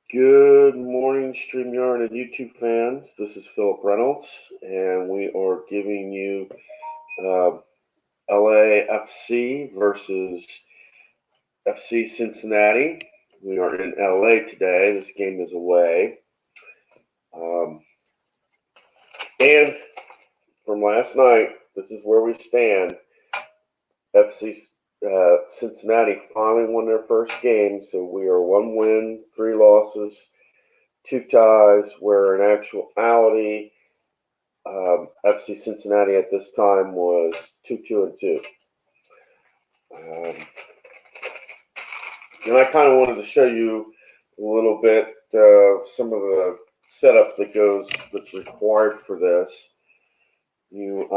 Good morning, StreamYard and YouTube fans. This is Philip Reynolds, and we are giving you LAFC versus FC Cincinnati. We are in LA today. This game is away. And from last night, this is where we stand. FC Cincinnati finally won their first game, so we are 1 win, 3 losses, 2 ties, where in actuality, FC Cincinnati at this time was 2-2-2. And I kind of wanted to show you a little bit some of the setup that's required for this. You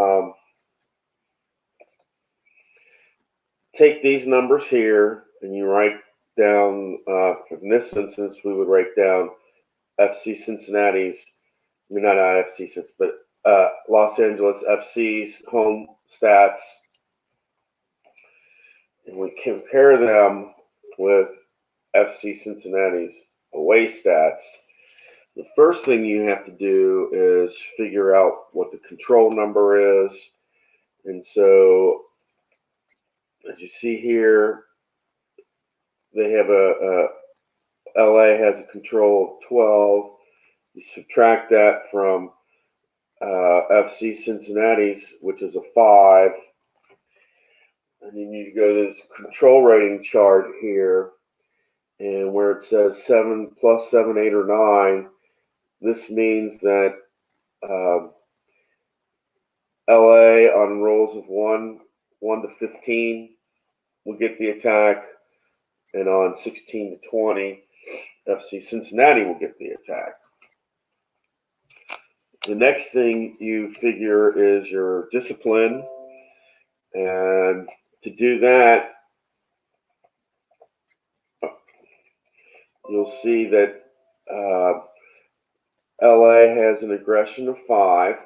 take these numbers here and you write down, in this instance, we would write down FC Cincinnati's, not FC Cincinnati, but Los Angeles FC's home stats, and we compare them with FC Cincinnati's away stats. The first thing you have to do is figure out what the control number is. And so, as you see here, they have LA has a control of 12. You subtract that from FC Cincinnati's, which is a 5. And then you go to this control rating chart here, and where it says 7 plus 7, 8, or 9, this means that LA on rolls of 1 to 15 will get the attack, and on 16 to 20, FC Cincinnati will get the attack. The next thing you figure is your discipline, and to do that, you'll see that LA has an aggression of 5,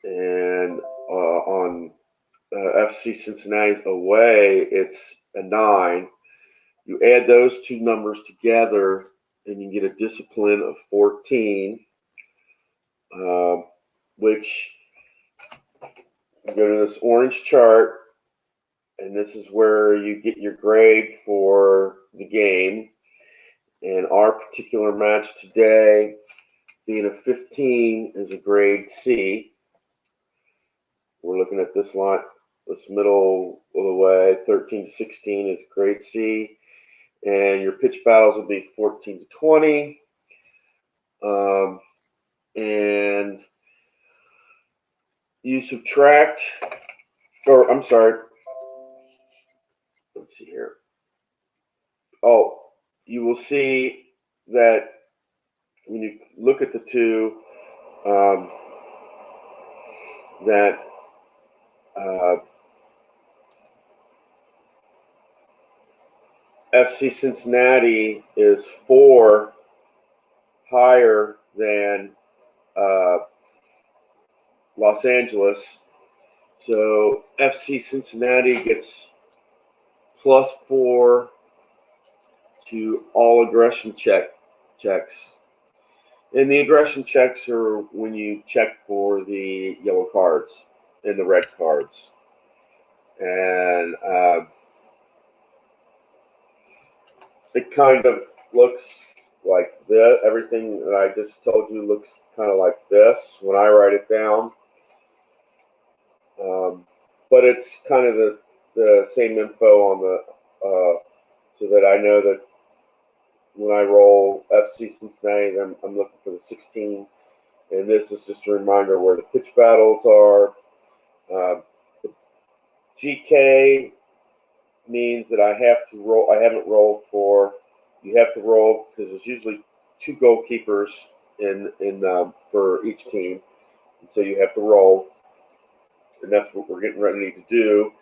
and on FC Cincinnati's away, it's a 9. You add those two numbers together, and you get a discipline of 14, which you go to this orange chart, and this is where you get your grade for the game. And our particular match today, being a 15, is a grade C. We're looking at this line, this middle of the way. 13 to 16 is grade C. And your pitch battles will be 14 to 20. And you subtract, or I'm sorry, let's see here. Oh, you will see that when you look at the two, that FC Cincinnati is 4 higher than Los Angeles. So FC Cincinnati gets +4 to all aggression checks. And the aggression checks are when you check for the yellow cards and the red cards. And it kind of looks like this. Everything that I just told you looks kind of like this when I write it down. But it's kind of the same info on the, so that I know that when I roll FC Cincinnati, I'm looking for the 16. And this is just a reminder where the pitch battles are. The GK means that I have to roll. I haven't rolled for. You have to roll because there's usually 2 goalkeepers in for each team, and so you have to roll, and that's what we're getting ready to do.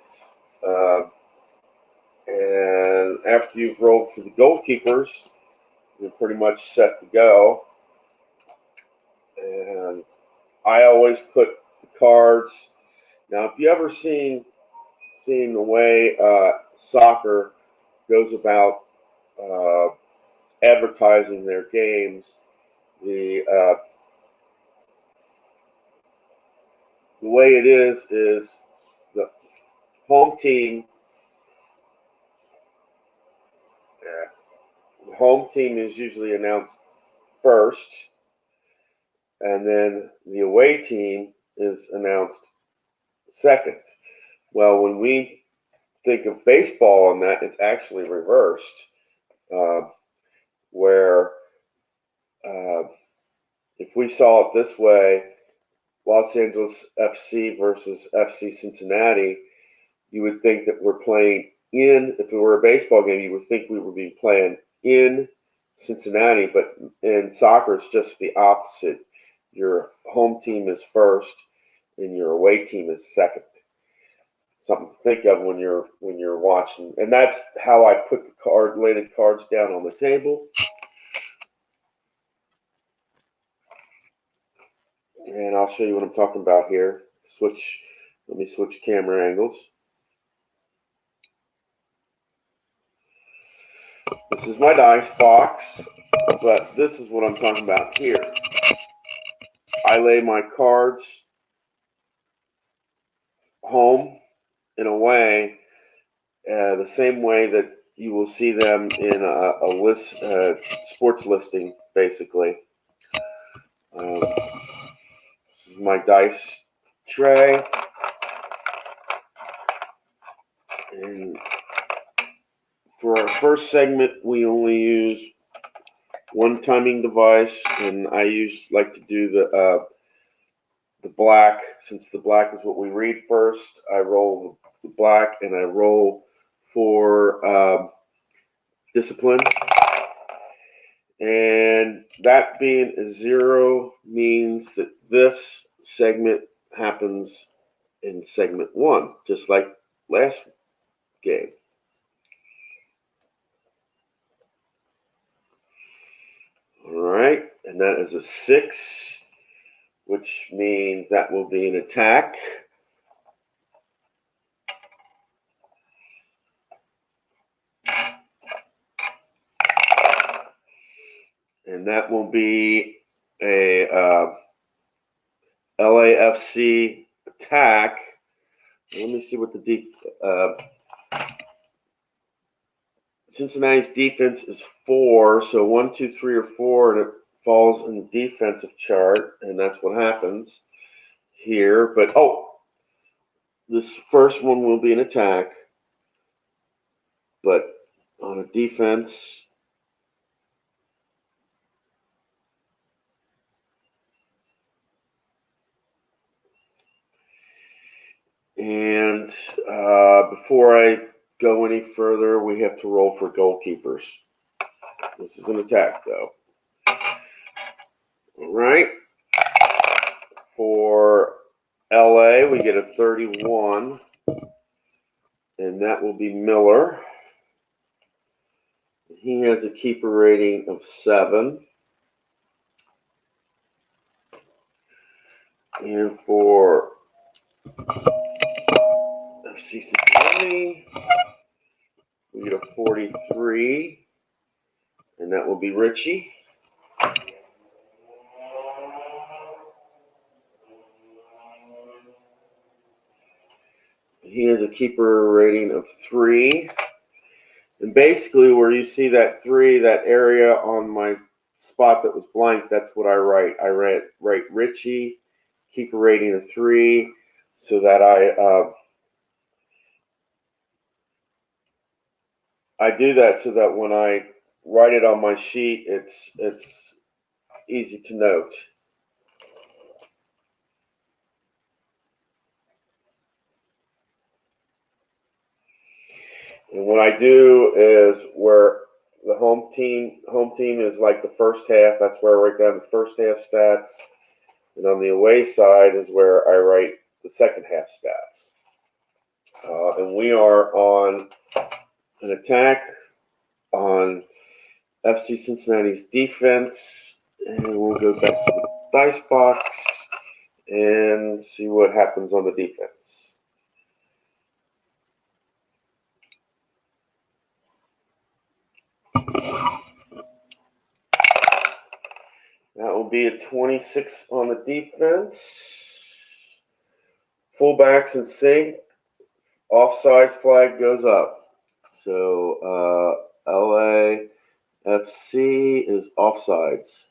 And after you've rolled for the goalkeepers, you're pretty much set to go. And I always put the cards. Now, if you ever seen the way soccer goes about advertising their games, the way it is the home team. The home team is usually announced first, and then the away team is announced second. Well, when we think of baseball on that, it's actually reversed, where if we saw it this way, Los Angeles FC versus FC Cincinnati, you would think that we're playing in, if it were a baseball game, you would think we would be playing in Cincinnati, but in soccer, it's just the opposite. Your home team is first, and your away team is second. Something to think of when you're watching, and that's how I put the lay the cards down on the table. And I'll show you what I'm talking about here. Let me switch camera angles. This is my dice box, but this is what I'm talking about here. I lay my cards home and away the same way that you will see them in a sports listing, basically. This is my dice tray. And for our first segment, we only use one timing device, and I like to do the black. Since the black is what we read first, I roll the black, and I roll for discipline. And that being a 0 means that this segment happens in segment 1, just like last game. All right, and that is a 6, which means that will be an attack. And that will be a LAFC attack. Let me see what the Cincinnati's defense is 4, so 1, 2, 3, or 4, and it falls in the defensive chart, and that's what happens here. But this first one will be an attack, but on a defense. And before I go any further, we have to roll for goalkeepers. This is an attack, though. All right. For LA, we get a 31, and that will be Miller. He has a keeper rating of 7. And for FC Cincinnati, we get a 43, and that will be Richie. He has a keeper rating of 3. And basically where you see that 3, that area on my spot that was blank, that's what I write. I write Richie, keeper rating of 3, so that I do that so that when I write it on my sheet, it's easy to note. And what I do is where the home team is like the first half, that's where I write down the first half stats. And on the away side is where I write the second half stats. And we are on an attack on FC Cincinnati's defense. And we'll go back to the dice box and see what happens on the defense. That will be a 26 on the defense. Fullbacks in sync. Offsides flag goes up. So LAFC is offsides.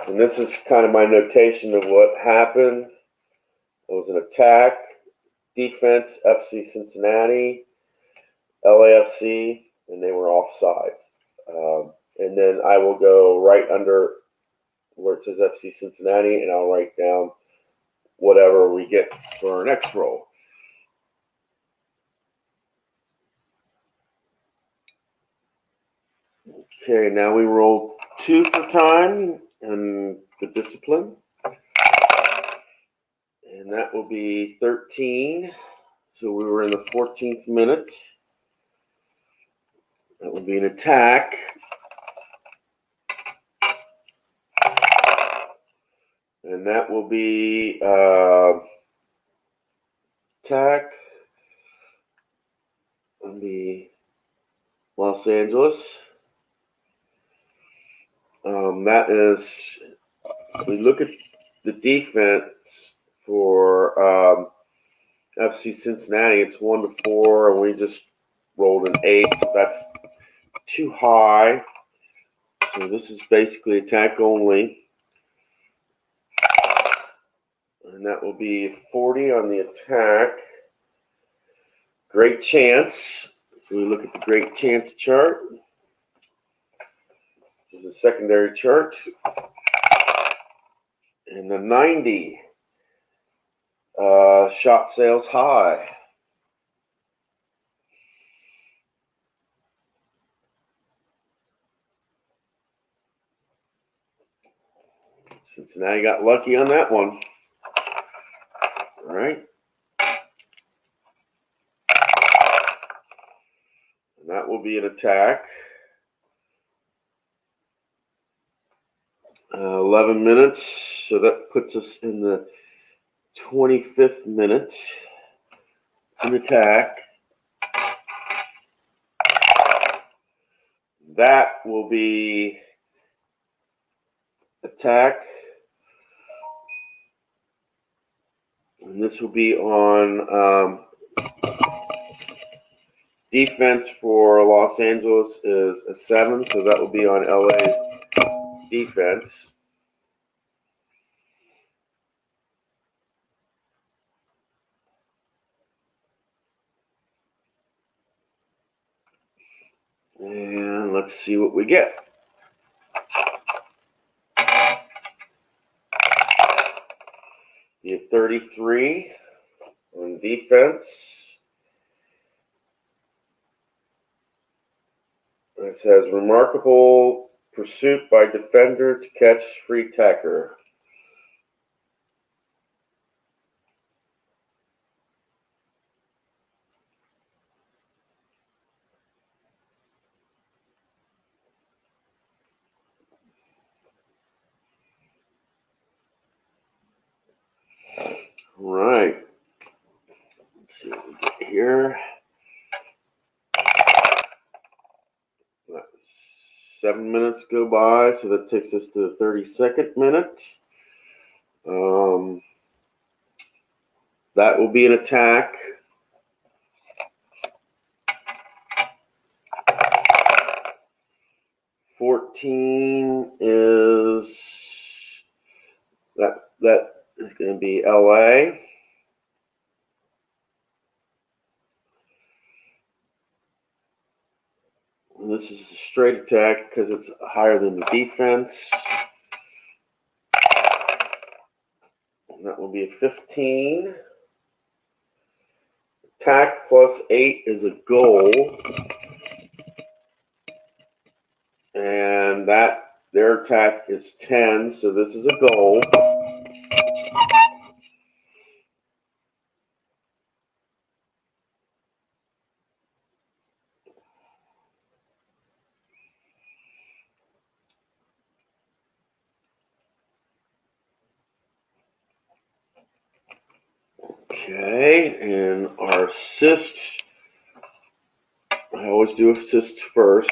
And this is kind of my notation of what happened. It was an attack, defense, FC Cincinnati, LAFC, and they were offside. And then I will go right under where it says FC Cincinnati, and I'll write down whatever we get for our next roll. Okay, now we roll 2 for time and the discipline. And that will be 13. So we were in the 14th minute. That will be an attack. And that will be attack on the Los Angeles. That is, we look at the defense for FC Cincinnati. It's 1-4, and we just rolled an 8. So that's too high. So this is basically attack only. And that will be 40 on the attack. Great chance. So we look at the great chance chart. This is a secondary chart. And the 90 shot sales high. Cincinnati got lucky on that one. All right. And that will be an attack. 11 minutes. So that puts us in the 25th minute. It's an attack. That will be attack. And this will be on defense for Los Angeles is a 7, so that will be on LA's defense. And let's see what we get. You have 33 on defense. It says remarkable pursuit by defender to catch free tacker. All right. Let's see what we get here. 7 minutes go by, so that takes us to the 32nd minute. That will be an attack. $14 is that is going to be LA. And this is a straight attack because it's higher than the defense. And that will be a 15. Attack plus 8 is a goal. And their attack is 10, so this is a goal. Okay, and our assist, I always do assist first.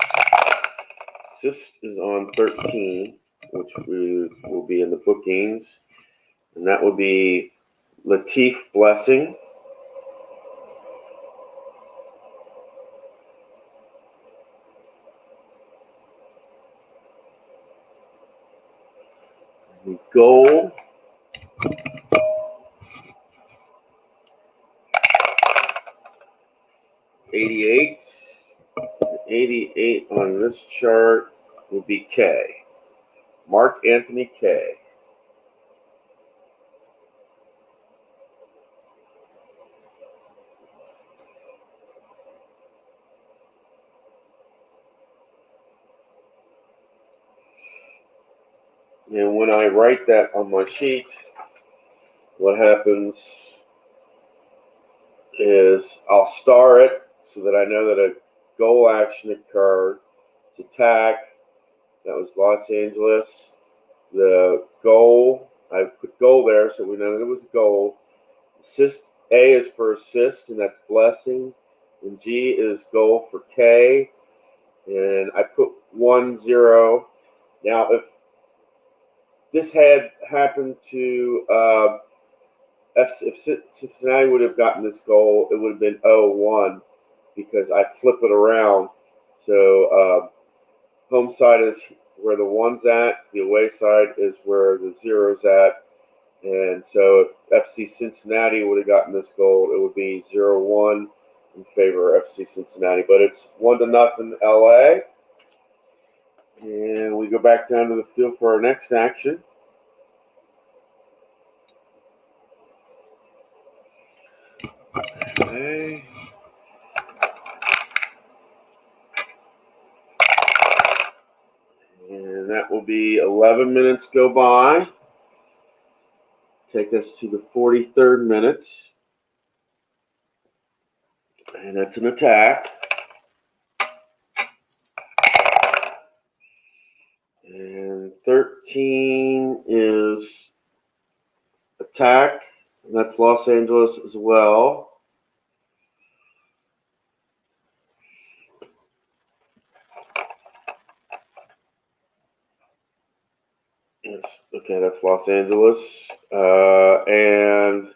Assist is on 13, which will be in the bookings, and that will be Latif Blessing. The goal, '88. 88 on this chart would be K. Mark Anthony K. And when I write that on my sheet, what happens is I'll star it so that I know that a goal action occurred. It's attack. That was Los Angeles. The goal, I put goal there so we know that it was goal. Assist, A is for assist, and that's Blessing. And G is goal for K. And I put 1-0. Now, if this had happened to if Cincinnati would have gotten this goal, it would have been 0-1 because I flip it around. So home side is where the 1's at, the away side is where the 0's at. And so if FC Cincinnati would have gotten this goal, it would be 0-1 in favor of FC Cincinnati. But it's 1-0 LA. And we go back down to the field for our next action. Okay. And that will be 11 minutes go by. Take us to the 43rd minute. And that's an attack. And 13 is attack. And that's Los Angeles as well. Okay, that's Los Angeles. And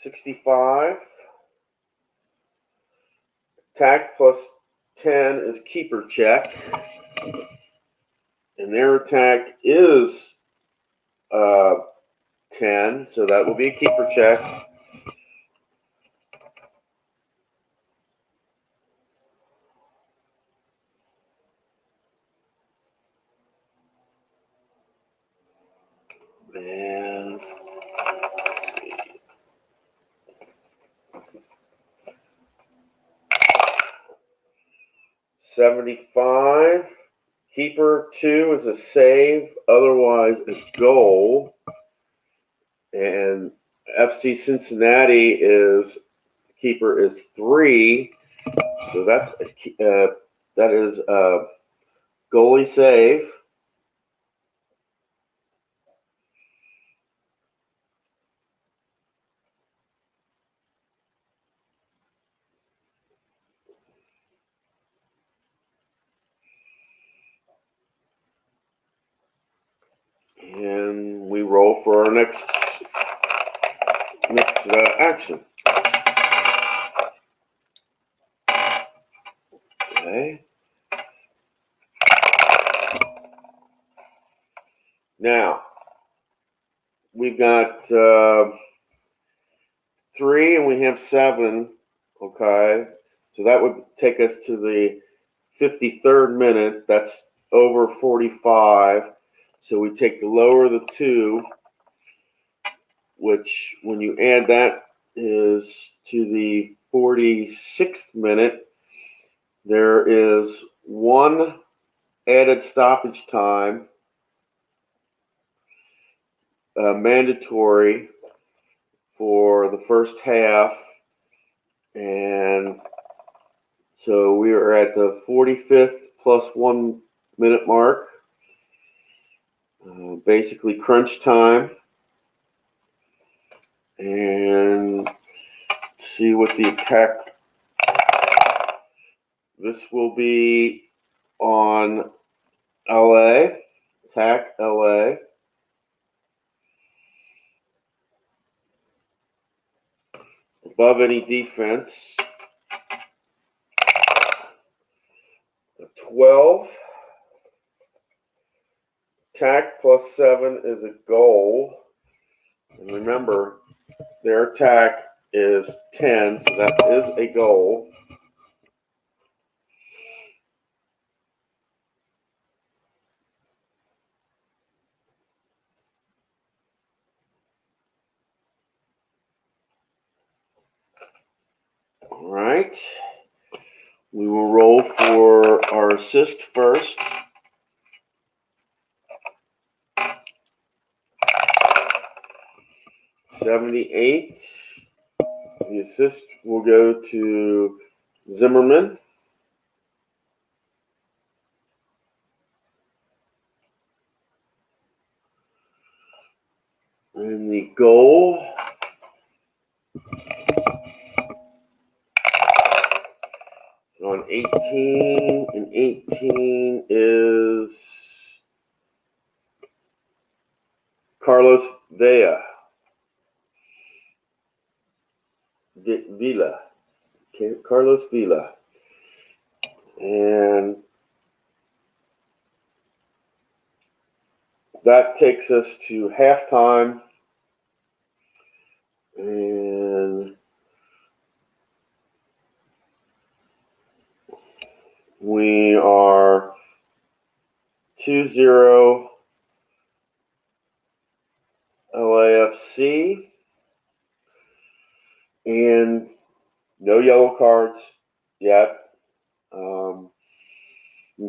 65. Attack plus 10 is keeper check. And their attack is 10, so that will be a keeper check. And let's see. '75. Keeper 2 is a save, otherwise a goal. And FC Cincinnati is keeper is 3, so that is a goalie save. And we roll for our next action. Okay. Now we've got 3 and we have 7. Okay, so that would take us to the 53rd minute. That's over 45. So we take the lower of the 2, which when you add that is to the 46th minute. There is 1 added stoppage time, mandatory for the first half. And so we are at the 45th plus 1 minute mark. Basically crunch time. and see what the attack. This will be on LA, attack LA. Above any defense. A 12. Attack +7 is a goal. And remember, their attack is 10, so that is a goal. All right. We will roll for our assist first. $78. The assist will go to Zimmerman. And the goal on 18, and 18 is Carlos Villa. Carlos Villa. And that takes us to halftime. And we are 2-0 LAFC. And no yellow cards yet.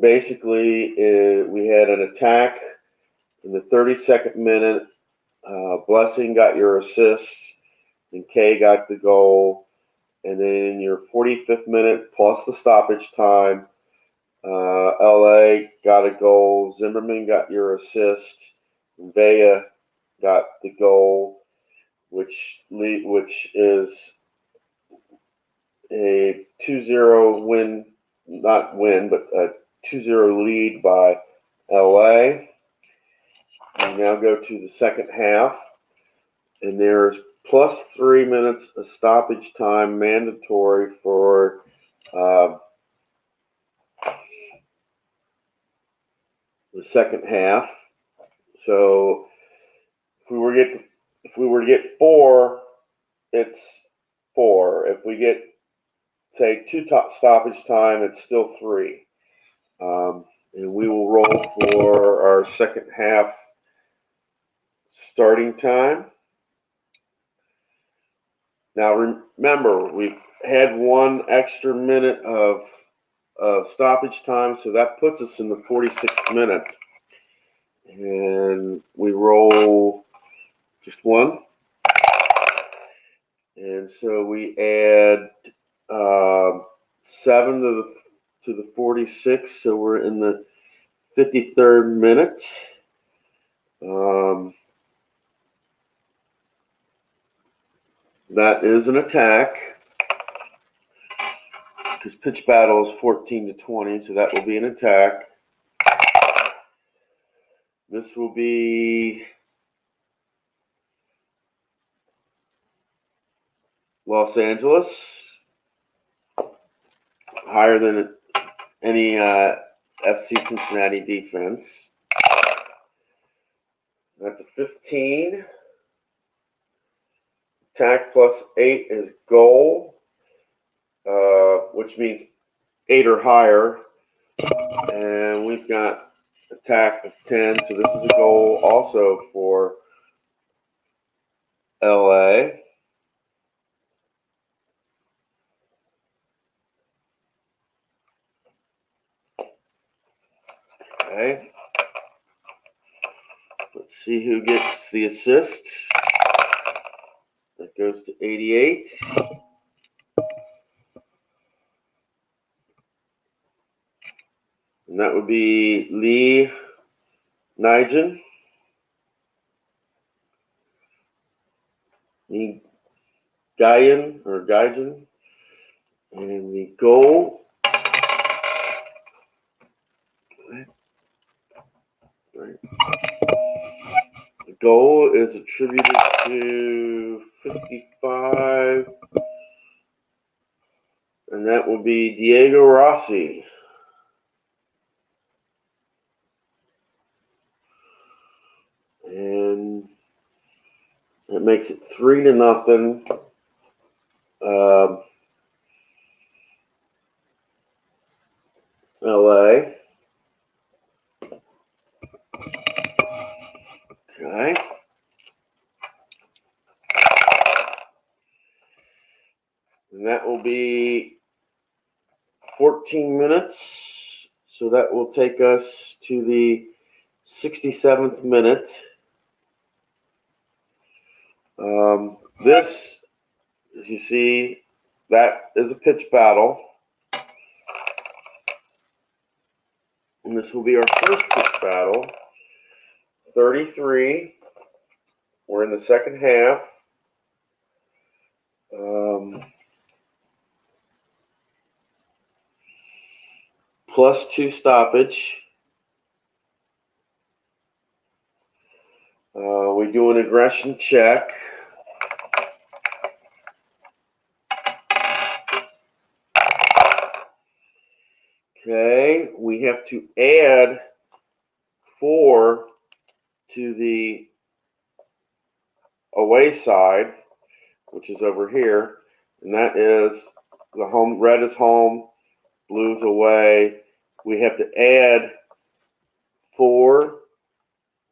Basically, we had an attack in the 32nd minute. Blessing got your assist, and Kay got the goal. And then in your 45th minute, plus the stoppage time, LA got a goal. Zimmerman got your assist. And Villa got the goal, which is a 2-0 win, not win, but a 2-0 lead by LA. We now go to the second half, and there's plus 3 minutes of stoppage time mandatory for the second half. So if we were to get 4, it's 4. If we get, say, 2 stoppage time, it's still 3. And we will roll for our second half starting time. Now remember, we've had 1 extra minute of stoppage time, so that puts us in the 46th minute. And we roll just 1. And so we add 7 to the 46, so we're in the 53rd minute. That is an attack, because pitch battle is 14-20, so that will be an attack. This will be Los Angeles, higher than any FC Cincinnati defense. That's a 15. Attack +8 is goal, which means 8 or higher. And we've got attack of 10, so this is a goal also for LA. Okay. Let's see who gets the assist. That goes to 88. And that would be Lee Nijgen. Gaijin. And the goal. Right. The goal is attributed to 55, and that will be Diego Rossi. And it makes it 3-0. LA. Okay. And that will be 14 minutes. So that will take us to the 67th minute. This, as you see, that is a pitch battle. And this will be our first pitch battle. 33. We're in the second half. +2 stoppage. We do an aggression check. Okay, we have to add 4 to the away side, which is over here, and that is the home. Red is home, blue's away. We have to add 4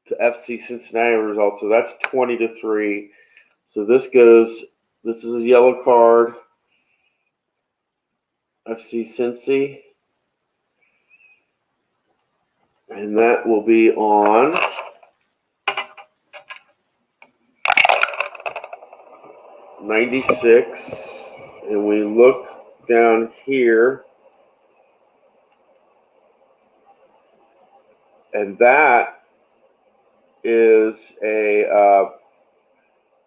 to FC Cincinnati result, so that's 20-3. So this is a yellow card. FC Cincy. And that will be on '96. And we look down here, and that is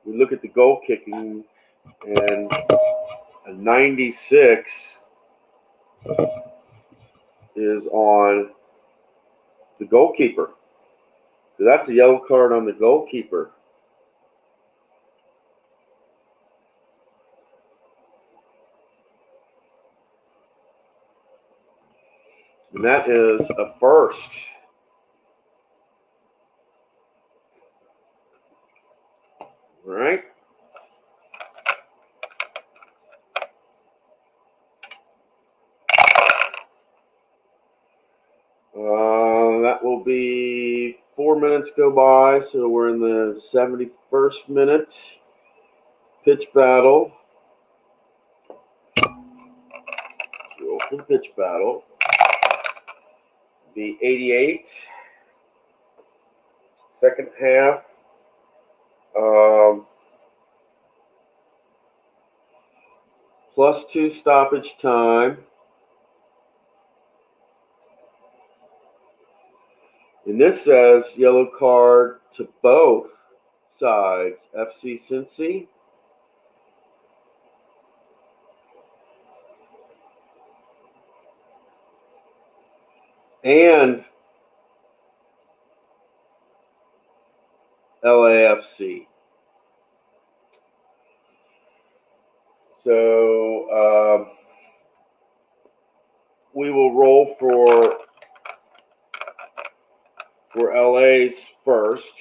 we look at the goal kicking, and a 96 is on the goalkeeper. So that's a yellow card on the goalkeeper. And that is a first. All right. That will be 4 minutes go by, so we're in the 71st minute. Pitch battle. Roll for the pitch battle. Be 88. Second half. +2 stoppage time. And this says yellow card to both sides. FC Cincy and LAFC. So we will roll for LA's first,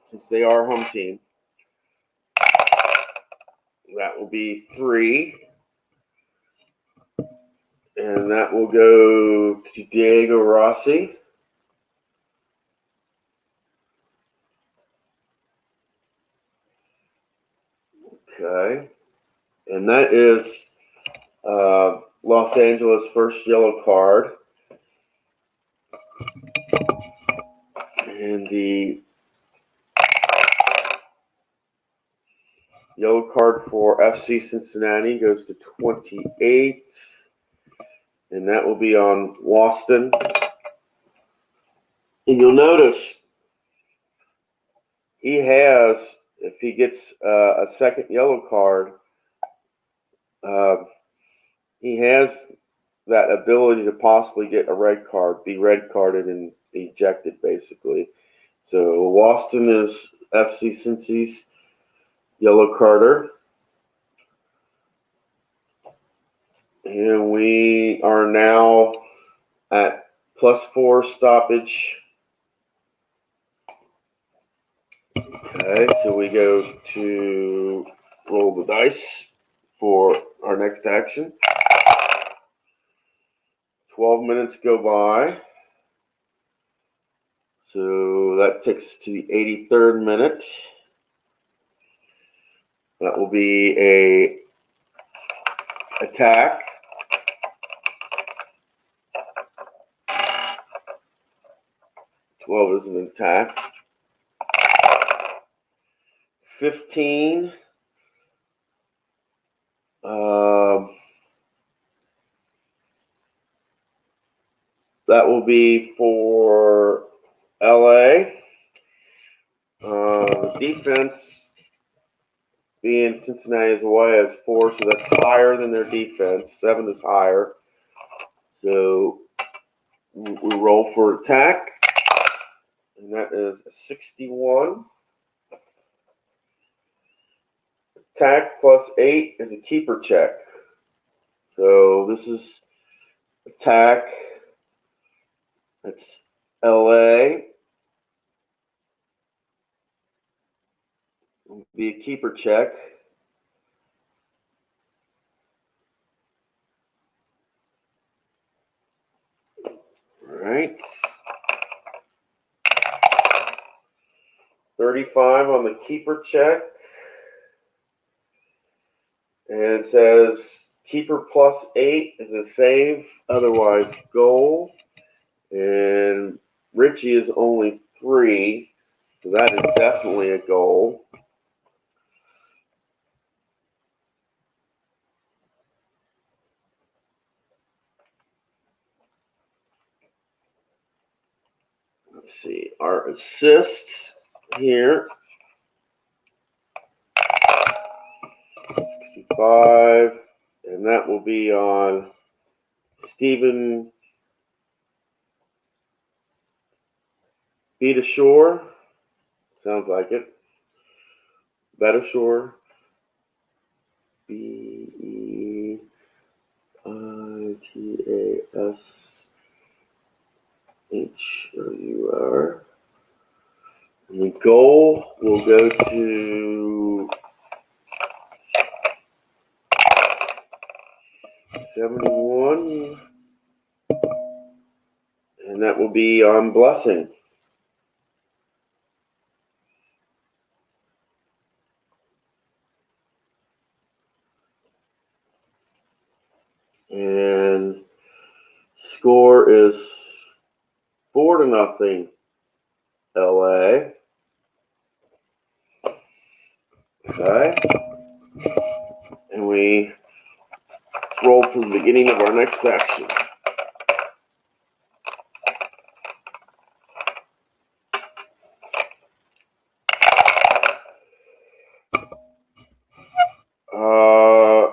since they are home team. That will be 3. And that will go to Diego Rossi. Okay. And that is Los Angeles' first yellow card. And the yellow card for FC Cincinnati goes to 28. And that will be on Waston. And you'll notice he has if he gets a second yellow card, he has that ability to possibly get a red card, be red carded and ejected, basically. So Waston is FC Cincinnati's yellow carder. And we are now at +4 stoppage. Okay, so we go to roll the dice for our next action. 12 minutes go by. So that takes us to the 83rd minute. That will be a attack. Well, is an attack. 15. That will be for LA. Defense, being Cincinnati is away, is 4, so that's higher than their defense. 7 is higher. So we roll for attack, and that is a 61. Attack +8 is a keeper check. So this is attack. That's LA. It'll be a keeper check. All right. 35 on the keeper check. And it says keeper +8 is a save, otherwise goal. And Richie is only 3, so that is definitely a goal. Let's see, our assists here. 65, and that will be on Stephen Beatashore. Sounds like it. Betashore. Beitashur. And the goal will go to 71, and that will be on Blessing. And score is 4-0 LA. Okay. And we roll for the beginning of our next action.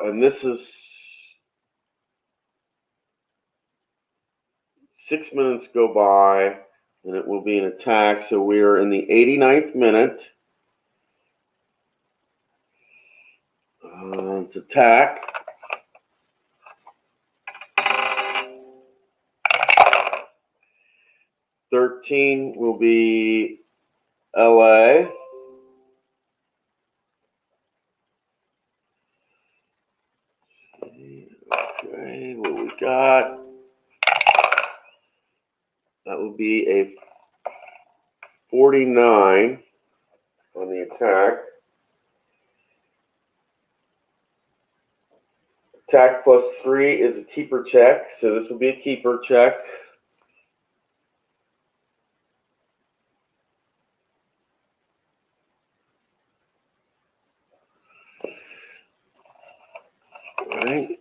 And this is 6 minutes go by, and it will be an attack. So we are in the 89th minute. It's attack. $13 will be LA. Okay, what we got? That will be a 49 on the attack. Attack +3 is a keeper check, so this will be a keeper check. All right.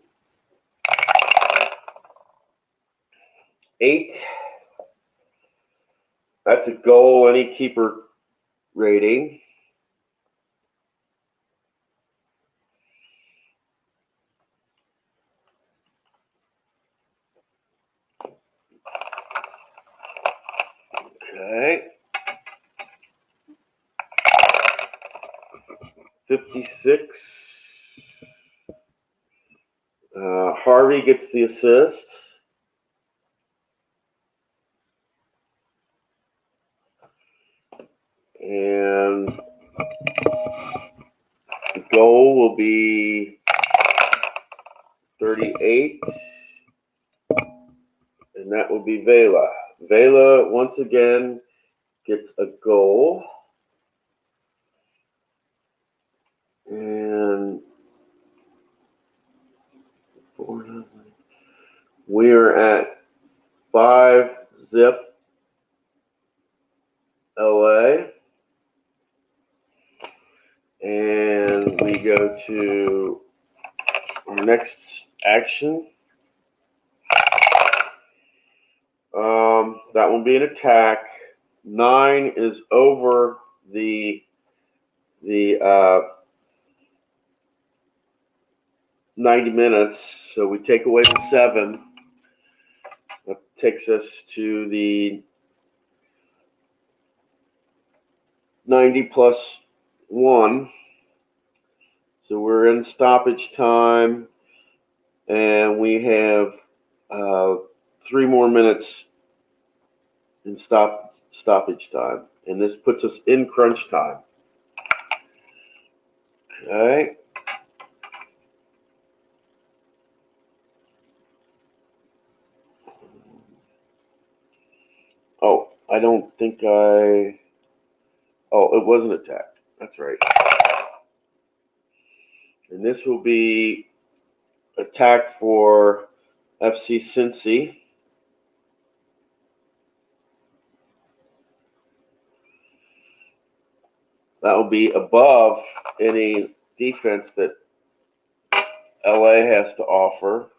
8. That's a goal, any keeper rating. Okay. 56. Harvey gets the assist. And the goal will be 38. And that will be Vela. Vela, once again, gets a goal. And we're at 5-0 LA. And we go to our next action. That will be an attack. 9 is over the 90 minutes, so we take away the 7. That takes us to the 90 plus 1. So we're in stoppage time, and we have 3 more minutes in stoppage time, and this puts us in crunch time. Okay. Oh, I don't think I... Oh, it was an attack. That's right. And this will be attack for FC Cincinnati. That will be above any defense that LA has to offer.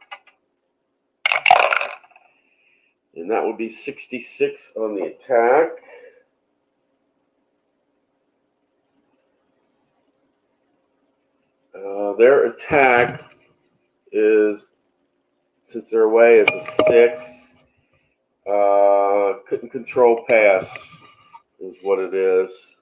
And that will be 66 on the attack. Their attack is, since they're away, is a 6. Couldn't control pass is what it is.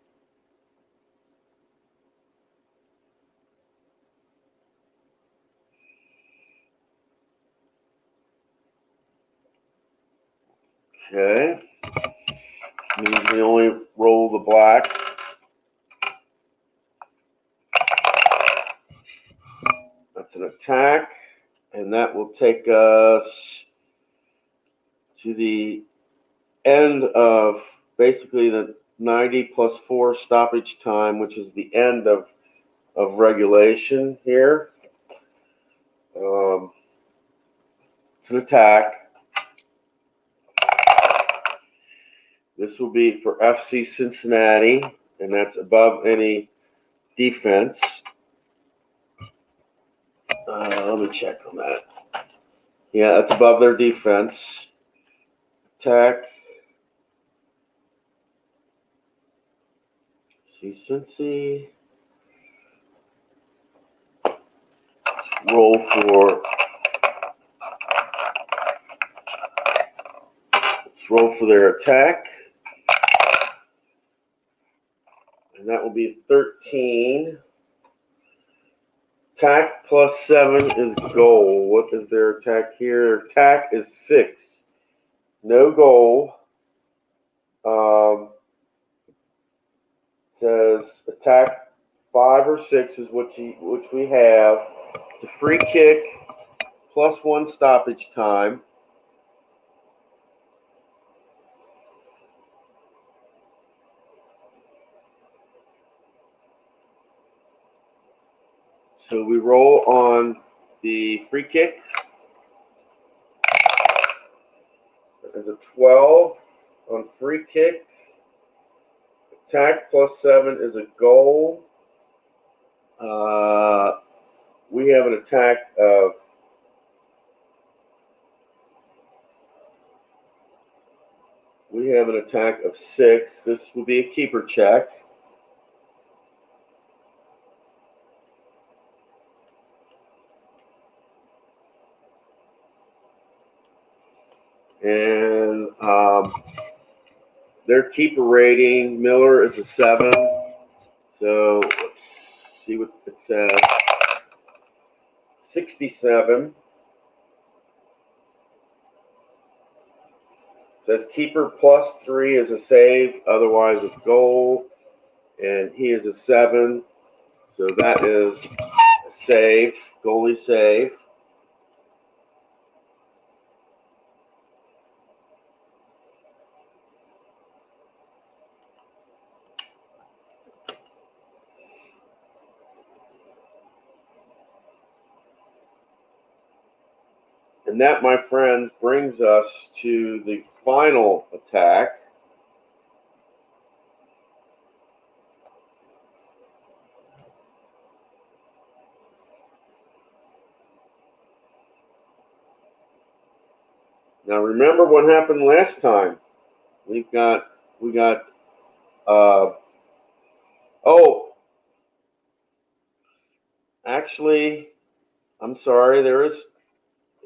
Okay. Means we only roll the black. That's an attack. And that will take us to the end of basically the 90 plus 4 stoppage time, which is the end of regulation here. It's an attack. This will be for FC Cincinnati, and that's above any defense. Let me check on that. Yeah, that's above their defense. Attack. Cincy. Roll for. Let's roll for their attack. And that will be 13. Attack plus 7 is goal. What is their attack here? Attack is 6. No goal. Says attack 5 or 6 is which we have. It's a free kick plus 1 stoppage time. So we roll on the free kick. There's a 12 on free kick. Attack plus 7 is a goal. We have an attack of of 6. This will be a keeper check. And Their keeper rating, Miller, is a 7. So let's see what it says. 67. Says keeper +3 is a save, otherwise it's goal. And he is a 7. So that is a save, goalie save. And that, my friends, brings us to the final attack. Now remember what happened last time. We got actually, I'm sorry,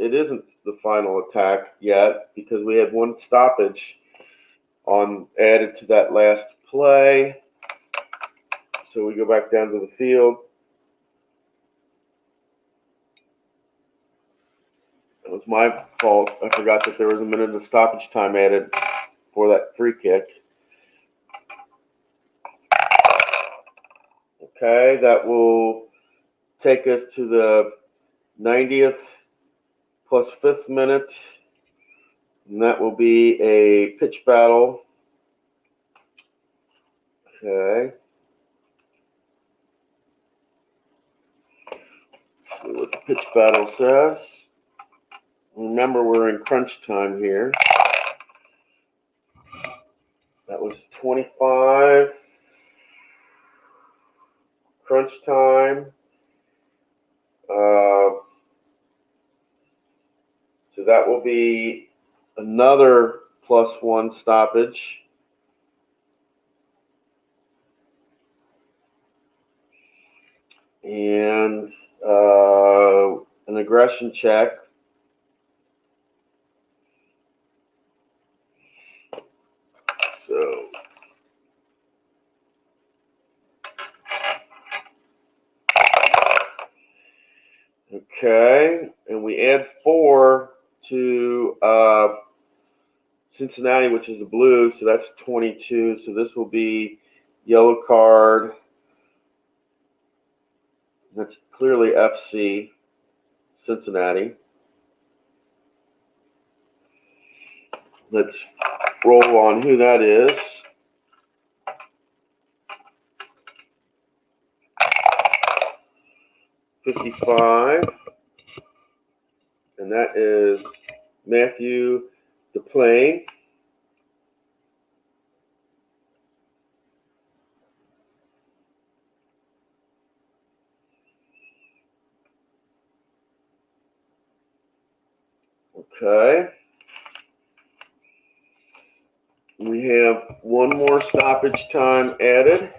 it isn't the final attack yet because we had one stoppage added to that last play. So we go back down to the field. It was my fault. I forgot that there was a minute of stoppage time added for that free kick. Okay, that will take us to the 90th plus 5th minute. And that will be a pitch battle. Okay. Let's see what the pitch battle says. Remember, we're in crunch time here. That was 25. Crunch time. So that will be another +1 stoppage. And an aggression check. So okay, and we add 4 to Cincinnati, which is the blue, so that's 22. So this will be yellow card. That's clearly FC Cincinnati. Let's roll on who that is. '55, and that is Matthew DePlane. Okay. We have one more stoppage time added.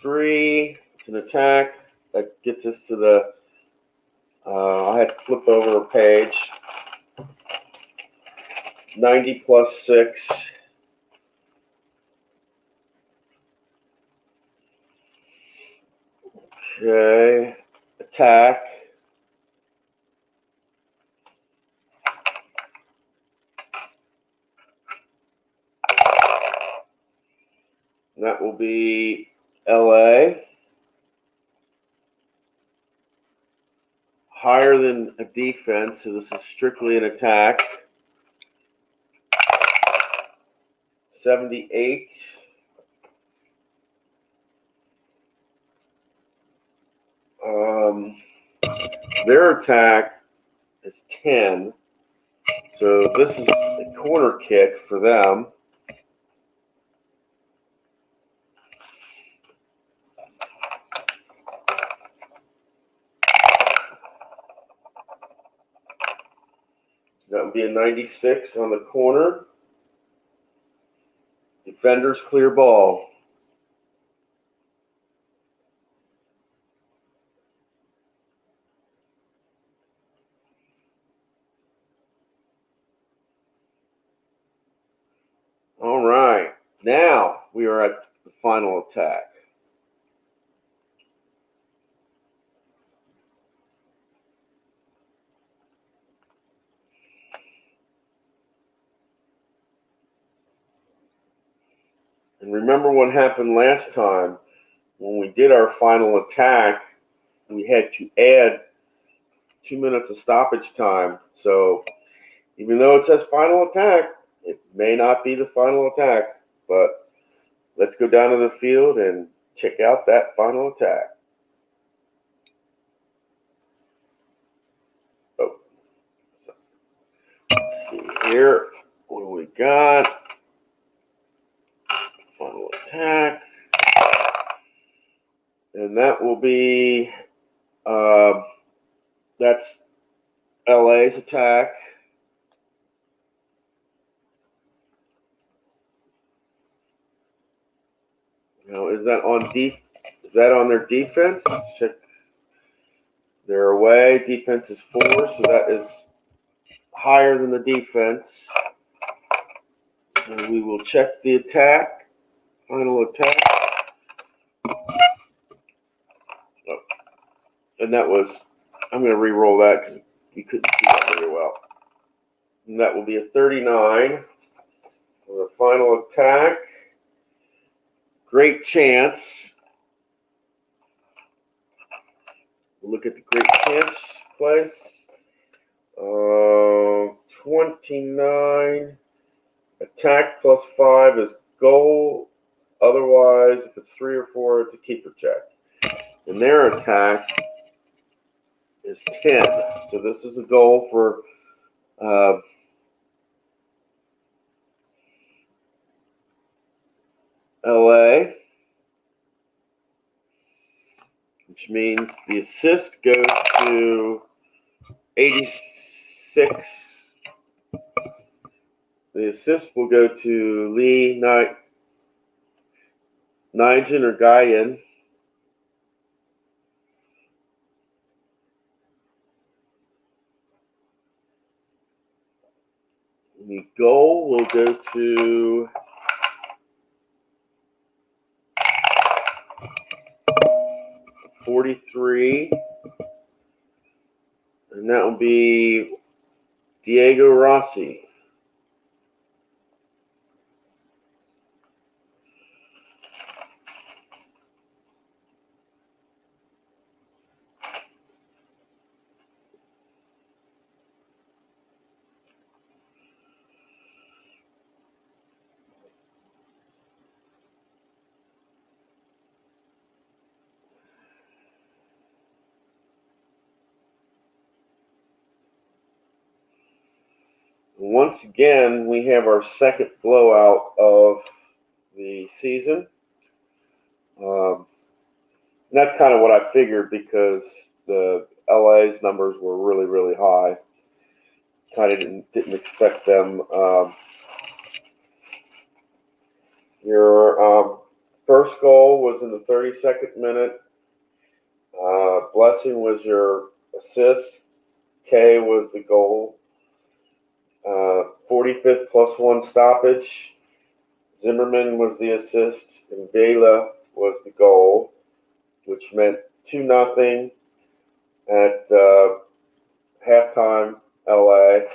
Three. It's an attack. That gets us to the. I had to flip over a page. 90 plus 6. Okay. Attack. And that will be LA. Higher than a defense, so this is strictly an attack. 78. Their attack is 10. So this is a corner kick for them. That would be a 96 on the corner. Defenders clear ball. All right, now we are at the final attack. And remember what happened last time when we did our final attack, we had to add 2 minutes of stoppage time. So even though it says final attack, it may not be the final attack, but let's go down to the field and check out that final attack. Oh, so let's see here. What do we got? Final attack. And that will be, that's LA's attack. Now, is that on their defense? Check. They're away. Defense is 4, so that is higher than the defense. So we will check the attack. Final attack. Oh. And that was, I'm going to re-roll that because you couldn't see that very well. And that will be a 39 for the final attack. Great chance. Look at the great chance place. 29. Attack plus 5 is goal. Otherwise, if it's 3 or 4, it's a keeper check. And their attack is 10. So this is a goal for LA, which means the assist goes to 86. The assist will go to Lee Nigel or Guyan. The goal will go to $43, and that will be Diego Rossi. Once again, we have our second blowout of the season. That's kind of what I figured because the LA's numbers were really, really high. Kind of didn't expect them. Your first goal was in the 32nd minute. Blessing was your assist. K was the goal. 45th plus 1 stoppage. Zimmerman was the assist, and Vela was the goal, which meant 2-0 at halftime, LA.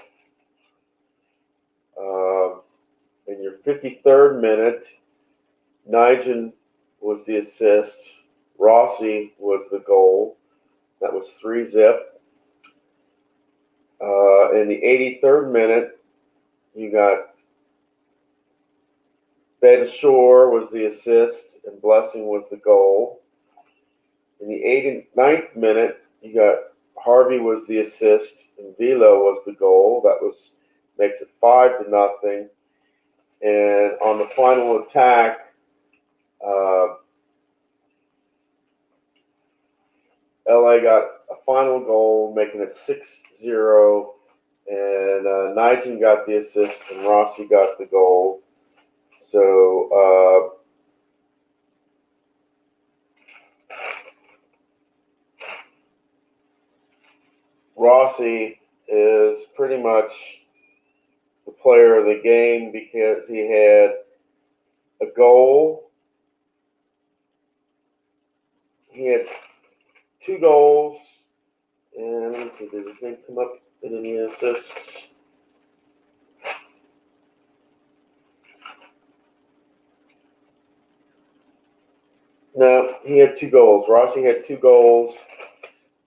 In your 53rd minute, Nigel was the assist. Rossi was the goal. That was 3-0. In the 83rd minute, you got Betashore was the assist, and Blessing was the goal. In the 89th minute, you got Harvey was the assist, and Velo was the goal. That makes it 5-0. And on the final attack, LA got a final goal, making it 6-0. And Nigel got the assist, and Rossi got the goal. So Rossi is pretty much the player of the game because he had a goal. He had 2 goals. And let me see, did his name come up in any assists? No, he had 2 goals. Rossi had 2 goals.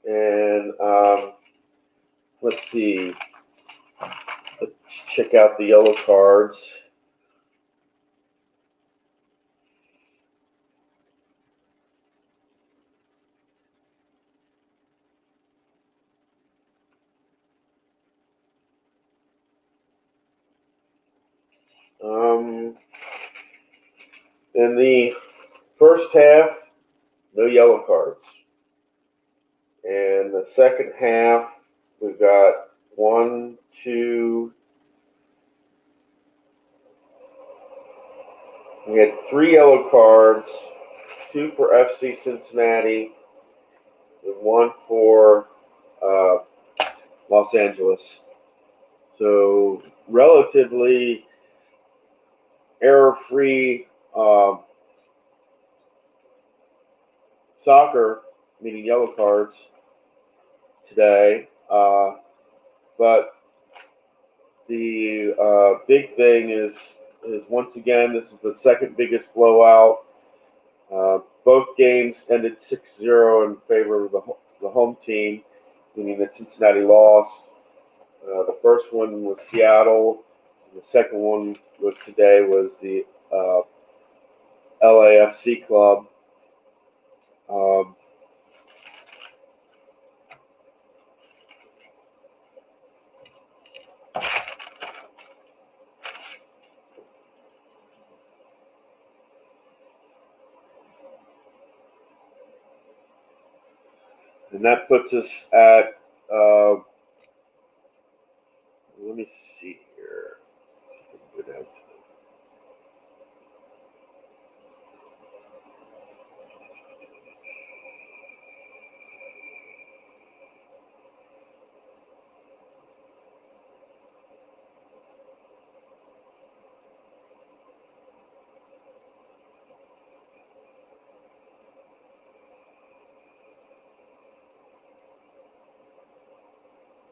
And let's see. Let's check out the yellow cards. In the first half, no yellow cards. And the second half, we've got 1, 2. We had 3 yellow cards, 2 for FC Cincinnati, and 1 for Los Angeles. So relatively error-free soccer, meaning yellow cards today. But the big thing is once again, this is the second biggest blowout. Both games ended 6-0 in favor of the home team, meaning that Cincinnati lost. The first one was Seattle. And the second one was the LAFC club. And that puts us at, let me see here. Let's see if we can go down to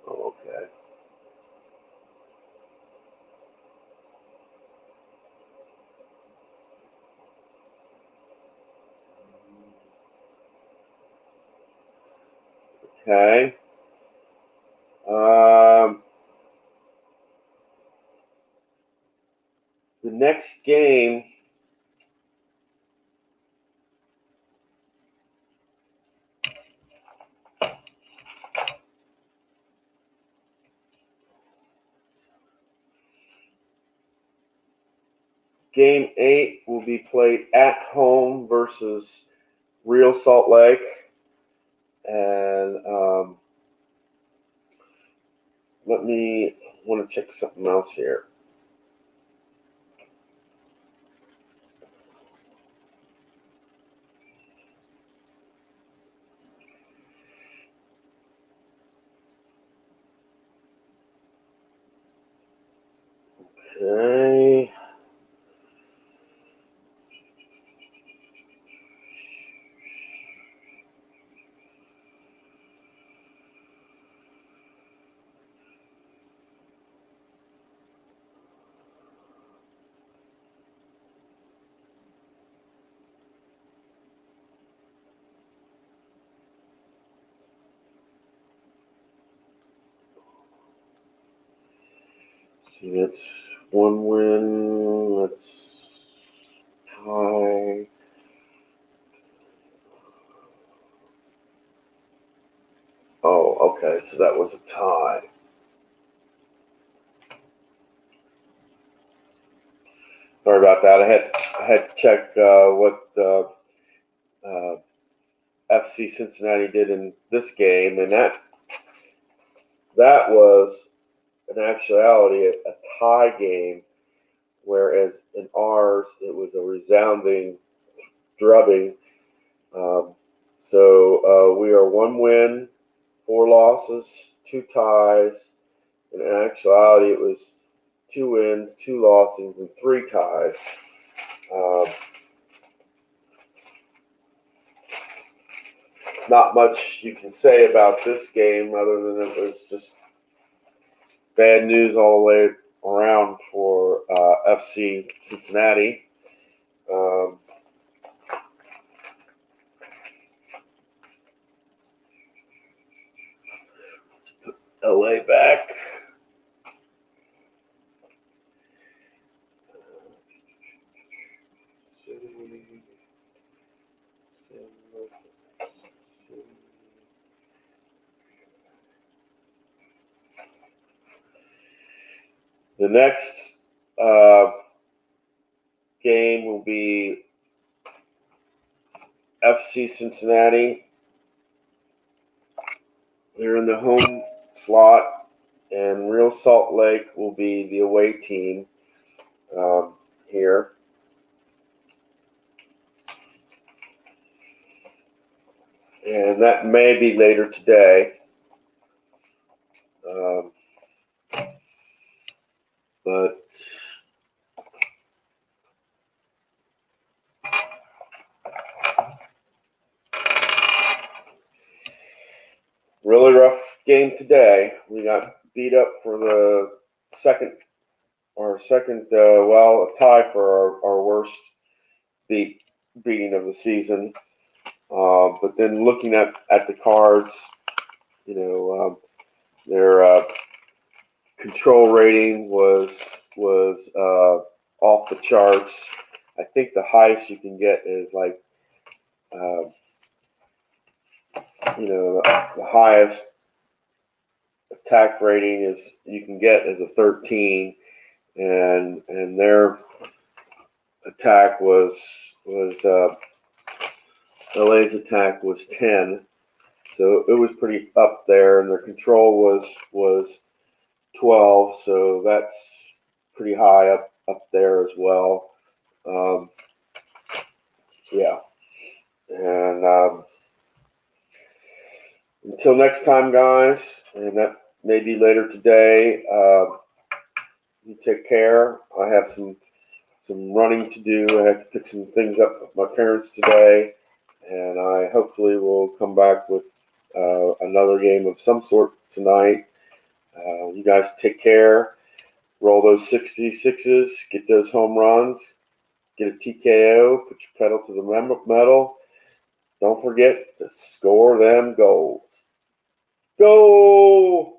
okay. Okay. The next game, Game 8 will be played at home versus Real Salt Lake. And want to check something else here. Okay. See, that's 1 win. Let's tie. Oh, okay. So that was a tie. Sorry about that. I had to check what FC Cincinnati did in this game, and that was in actuality a tie game, whereas in ours it was a resounding drubbing. So we are 1 win, 4 losses, 2 ties. And in actuality, it was 2 wins, 2 losses, and 3 ties. Not much you can say about this game other than it was just bad news all the way around for FC Cincinnati. Let's put LA back. The next game will be FC Cincinnati. They're in the home slot, and Real Salt Lake will be the away team here. And that may be later today. But really rough game today. We got beat up for the second, a tie for our worst beating of the season. But then looking at the cards, their control rating was off the charts. I think the highest you can get is like, the highest attack rating is you can get is a 13, and their attack was LA's attack was 10, so it was pretty up there, and their control was 12, so that's pretty high up there as well. Yeah, and until next time, guys, and that may be later today. You take care. I have some running to do. I have to pick some things up with my parents today, and I hopefully will come back with another game of some sort tonight. You guys take care. Roll those 66s. Get those home runs. Get a TKO. Put your pedal to the metal. Don't forget to score them goals. Go!